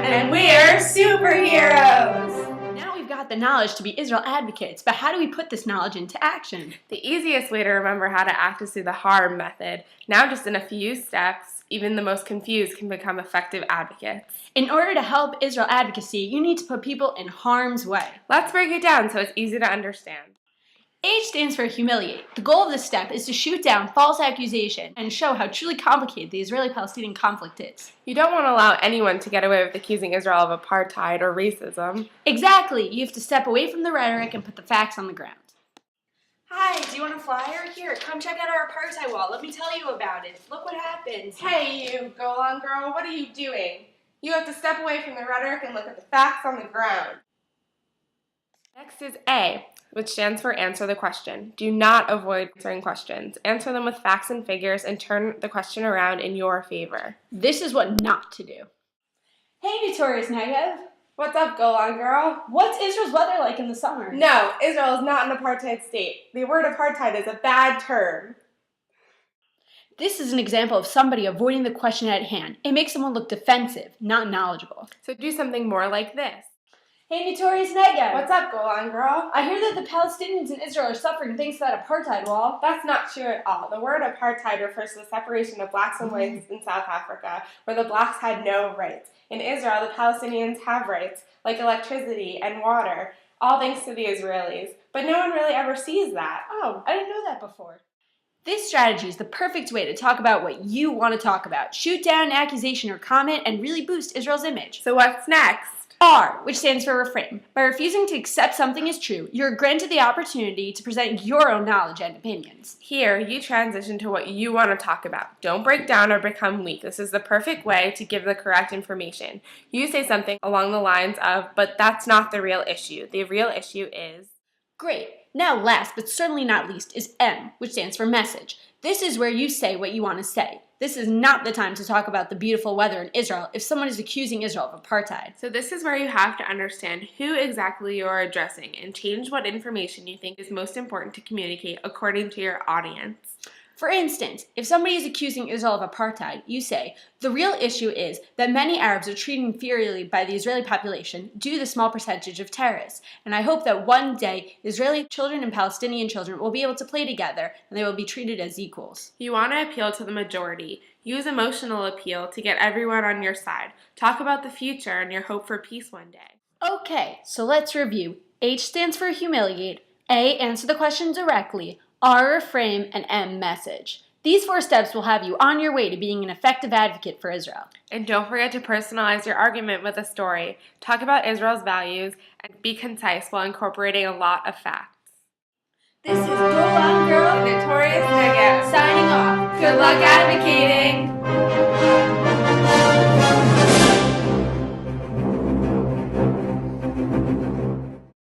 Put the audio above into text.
And we're superheroes! Now we've got the knowledge to be Israel advocates, but how do we put this knowledge into action? The easiest way to remember how to act is through the H.A.R.M Method. Now just in a few steps, even the most confused can become effective advocates. In order to help Israel advocacy, you need to put people in harm's way. Let's break it down so it's easy to understand. H stands for humiliate. The goal of this step is to shoot down false accusation and show how truly complicated the Israeli-Palestinian conflict is. You don't want to allow anyone to get away with accusing Israel of apartheid or racism. Exactly. You have to step away from the rhetoric and put the facts on the ground. Hi, do you want a flyer? Here, come check out our apartheid wall. Let me tell you about it. Look what happens. Hey you, go-along girl, what are you doing? You have to step away from the rhetoric and look at the facts on the ground. Next is A, which stands for answer the question. Do not avoid answering questions. Answer them with facts and figures and turn the question around in your favor. This is what not to do. Hey, Notorious Negev. What's up, go-on girl? What's Israel's weather like in the summer? No, Israel is not an apartheid state. The word apartheid is a bad term. This is an example of somebody avoiding the question at hand. It makes someone look defensive, not knowledgeable. So do something more like this. Hey, Notorious Negev. What's up, go-on girl? I hear that the Palestinians in Israel are suffering thanks to that apartheid wall. That's not true at all. The word apartheid refers to the separation of blacks and whites in South Africa, where the blacks had no rights. In Israel, the Palestinians have rights, like electricity and water, all thanks to the Israelis. But no one really ever sees that. Oh, I didn't know that before. This strategy is the perfect way to talk about what you want to talk about. Shoot down an accusation or comment and really boost Israel's image. So what's next? R, which stands for reframe. By refusing to accept something as true, you're granted the opportunity to present your own knowledge and opinions. Here, you transition to what you want to talk about. Don't break down or become weak. This is the perfect way to give the correct information. You say something along the lines of, but that's not the real issue. The real issue is... Great. Now last, but certainly not least, is M, which stands for message. This is where you say what you want to say. This is not the time to talk about the beautiful weather in Israel if someone is accusing Israel of apartheid. So this is where you have to understand who exactly you are addressing and change what information you think is most important to communicate according to your audience. For instance, if somebody is accusing Israel of apartheid, you say, the real issue is that many Arabs are treated inferiorly by the Israeli population due to the small percentage of terrorists, and I hope that one day Israeli children and Palestinian children will be able to play together and they will be treated as equals. You want to appeal to the majority. Use emotional appeal to get everyone on your side. Talk about the future and your hope for peace one day. Okay, so let's review. H stands for humiliate, A, answer the question directly, R, reframe, and M, message. These 4 steps will have you on your way to being an effective advocate for Israel. And don't forget to personalize your argument with a story. Talk about Israel's values and be concise while incorporating a lot of facts. This is Go On Girl, Notorious Negev, signing off. Good luck advocating!